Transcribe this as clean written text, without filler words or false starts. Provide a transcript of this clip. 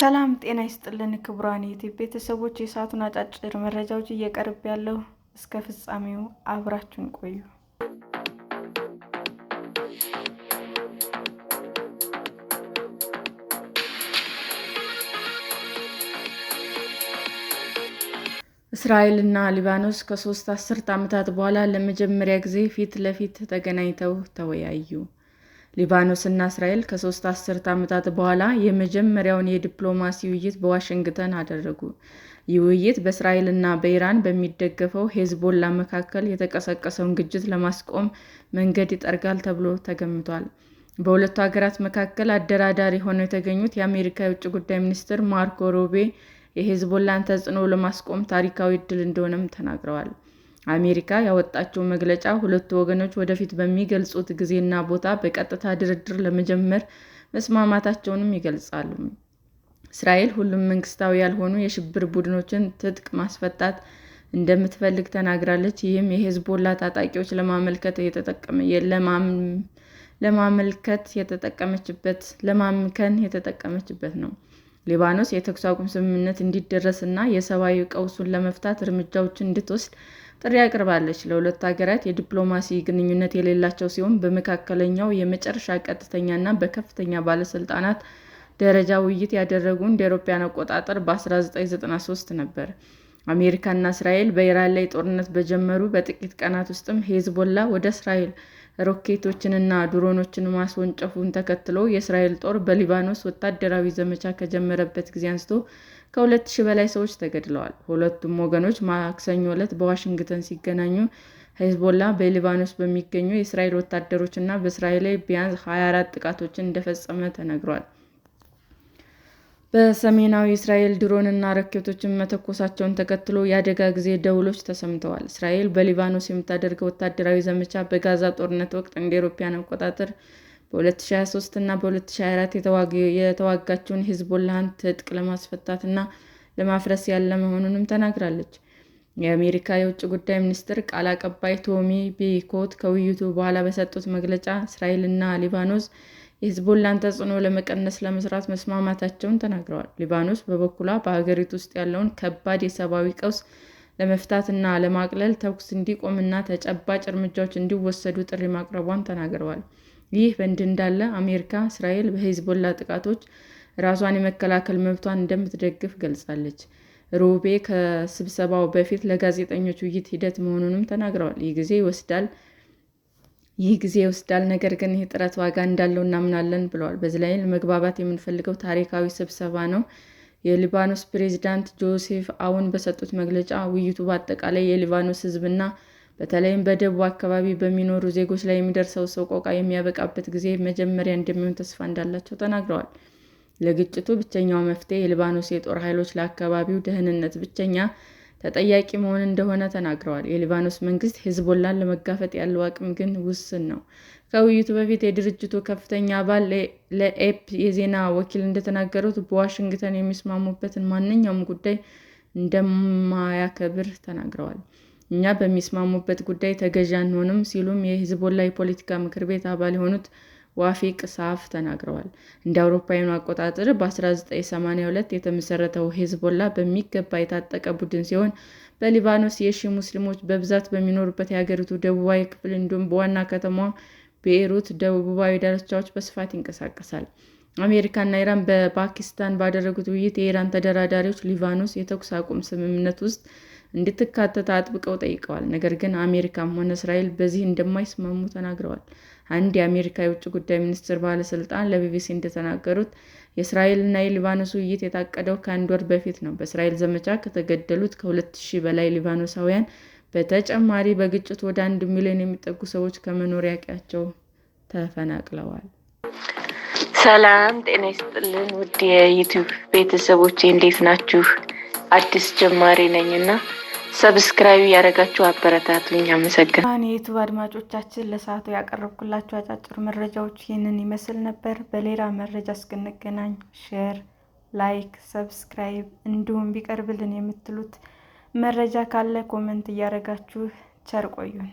ሰላም ጤና ይስጥልን ክቡራን የዩቲዩብ ቤተሰቦች፣ የሰዓቱን አጫጭር መረጃዎች እየቀርብ ያለው እስከ ፍጻሜው አብራችሁን ቆዩ። እስራኤልና ሊባኖስ ከ3 አስርት ዓመታት በኋላ ለመጀመሪያ ጊዜ ፊት ለፊት ተገናኝተው ተወያዩ። ሊባኖስና እስራኤል ከ3 አስርት ዓመታት በኋላ የመጀመሪያውን የዲፕሎማሲ ውይይት በዋሽንግተን አደረጉ። ይህ ውይይት በእስራኤልና በኢራን በሚደገፈው ሄዝቦላ መካከል የተቀሰቀሰውን ግጭት ለማስቆም መንገድ ይጠርጋል ተብሎ ተገምቷል። በሁለቱ ሀገራት መካከል አደራዳሪ ሆነው የተገኙት የአሜሪካ የውጭ ጉዳይ ሚኒስትር ማርኮ ሩቢዮ የሄዝቦላን ተጽዕኖ ለማስቆም ታሪካዊ ዕድል እንደሆነም ተናግረዋል። አሜሪካ ያወጣችው መግለጫ ሁለቱ ወገኖች ወደፊት በሚገልጹት ጊዜና ቦታ በቀጥታ ድርድር ለመጀመር መስማማታቸውንም ይገልጻሉ። እስራኤል ሁሉም መንግስታዊ ያልሆኑ የሽብር ቡድኖችን ትጥቅ ማስፈታት እንደምትፈልግ ተናግራለች። ይህም የሄዝቦላ ታጣቂዎች ለማምከን የተጠቀመችበት ነው። ሊባኖስ የተኩስ አቁም ስምምነት እንዲደረስ እና የሰብአዊ ቀውሱን ለመፍታት እርምጃዎችን እንድትወስድ ጥሪ አቅርባለች። ለሁለቱ ሀገራት የዲፕሎማሲ ግንኙነት የሌላቸው ሲሆን በመካከለኛው የመጨረሻ ቀጥተኛ እና በከፍተኛ ባለስልጣናት ደረጃ ውይይት ያደረጉ እንደ አውሮፓውያን አቆጣጠር በ1993 ነበር። አሜሪካና እስራኤል በኢራን ላይ ጦርነት በጀመሩ በጥቂት ቀናት ውስጥም ሄዝቦላ ወደ እስራኤል ሮኬቶችንና ድሮኖችን ማስወንጨፉን ተከትሎ የእስራኤል ጦር በሊባኖስ ወታደራዊ ዘመቻ ከጀመረበት ጊዜ አንስቶ ከ2,000 በላይ ሰዎች ተገድለዋል። ሁለቱም ወገኖች ማክሰኞ ዕለት በዋሽንግተን ሲገናኙ ሄዝቦላ በሊባኖስ በሚገኙ የእስራኤል ወታደሮች እና በእስራኤል ላይ ቢያንስ 24 ጥቃቶችን እንደፈጸመ ተነግሯል። በሰሜናዊ እስራኤል ድሮንና ሮኬቶችን መተኮሳቸውን ተከትሎ የአደጋ ጊዜ ደወሎች ተሰምተዋል። እስራኤል በሊባኖስ የምታደርገው ወታደራዊ ዘመቻ በጋዛ ጦርነት ወቅት እንደ አውሮፓውያን አቆጣጠር በ2023 እና በ2024 የተዋጋችውን ሄዝቦላን ትጥቅ ለማስፈታትና ለማፍረስ ያለመ መሆኑንም ተናግራለች። የአሜሪካ የውጭ ጉዳይ ሚኒስቴር ቃል አቀባይ ቶሚ ፒኬት ከውይይቱ በኋላ በሰጡት መግለጫ እስራኤልና ሊባኖስ የሄዝቦላን ተጽዕኖ ለመቀነስ ለመስራት መስማማታቸውን ተናግረዋል። ሊባኖስ በበኩሏ በሀገሪቱ ውስጥ ያለውን ከባድ የሰብአዊ ቀውስ ለመፍታት እና ለማቅለል ተኩስ እንዲቆም እና ተጨባጭ እርምጃዎች እንዲወሰዱ ጥሪ ማቅረቧን ተናግረዋል። ይህ በእንዲህ እንዳለ አሜሪካ እስራኤል በሄዝቦላ ጥቃቶች ራሷን የመከላከል መብቷን እንደምትደግፍ ገልጻለች። ሩቢዮ ከስብሰባው በፊት ለጋዜጠኞች ውይይት ሂደት መሆኑንም ተናግረዋል። ይህ ጊዜ ይወስዳል፣ ነገር ግን ይህ ጥረት ዋጋ እንዳለው እናምናለን ብለዋል። በዚህ ላይ ለመግባባት የምንፈልገው ታሪካዊ ስብሰባ ነው። የሊባኖስ ፕሬዝዳንት ጆሴፍ አውን በሰጡት መግለጫ ውይይቱ በአጠቃላይ የሊባኖስ ሕዝብና በተለይም በደቡብ አካባቢ በሚኖሩ ዜጎች ላይ የሚደርሰው ሰቆቃ የሚያበቃበት ጊዜ መጀመሪያ እንደሚሆን ተስፋ እንዳላቸው ተናግረዋል። ለግጭቱ ብቸኛው መፍትሄ የሊባኖስ የጦር ኃይሎች ለአካባቢው ደህንነት ብቸኛ ተጠያቂ መሆን እንደሆነ ተናግረዋል። የሊባኖስ መንግስት ሄዝቦላን ለመጋፈጥ ያለው አቅም ግን ውስን ነው። ከውይይቱ በፊት የድርጅቱ ከፍተኛ አባል ለኤፕ የዜና ወኪል እንደተናገሩት በዋሽንግተን የሚስማሙበትን ማንኛውም ጉዳይ እንደማያከብር ተናግረዋል። እኛ በሚስማሙበት ጉዳይ ተገዢ አንሆንም ሲሉም የሄዝቦላ የፖለቲካ ምክር ቤት አባል የሆኑት ዋፊቅ ሳፍ ተናግረዋል። እንደ አውሮፓውያኑ አቆጣጠር በ1982 የተመሰረተው ሄዝቦላ በሚገባ የታጠቀ ቡድን ሲሆን በሊባኖስ የሺ ሙስሊሞች በብዛት በሚኖሩበት የሀገሪቱ ደቡባዊ ክፍል እንዲሁም በዋና ከተማዋ ቤይሩት ደቡባዊ ዳርቻዎች በስፋት ይንቀሳቀሳል። አሜሪካና ኢራን በፓኪስታን ባደረጉት ውይይት የኢራን ተደራዳሪዎች ሊባኖስ የተኩስ አቁም ስምምነት ውስጥ እንድትካተት አጥብቀው ጠይቀዋል። ነገር ግን አሜሪካም ሆነ እስራኤል በዚህ እንደማይስማሙ ተናግረዋል። አንድ የአሜሪካ የውጭ ጉዳይ ሚኒስቴር ባለስልጣን ለቢቢሲ እንደተናገሩት የእስራኤልና የሊባኖስ ውይይት የታቀደው ከ1 ወር በፊት ነው። በእስራኤል ዘመቻ ከተገደሉት ከ2,000 በላይ ሊባኖሳውያን በተጨማሪ በግጭቱ ወደ 1 ሚሊዮን የሚጠጉ ሰዎች ከመኖሪያ ቀያቸው ተፈናቅለዋል። ሰላም ጤና ይስጥልን ውድ የዩቲዩብ ቤተሰቦቼ እንዴት ናችሁ? አዲስ ጀማሪ ነኝና ሰብስክራይብ ያደረጋችሁ አበረታቱኝ። አመሰግናለሁ። የዩቲዩብ አድማጮቻችን ለሰዓቱ ያቀረብኩላችሁ አጫጭር መረጃዎች ይህንን ይመስል ነበር። በሌላ መረጃ እስክንገናኝ ሼር፣ ላይክ፣ ሰብስክራይብ እንዲሁም ቢቀርብልን የምትሉት መረጃ ካለ ኮሜንት እያደረጋችሁ ቸር ቆዩን።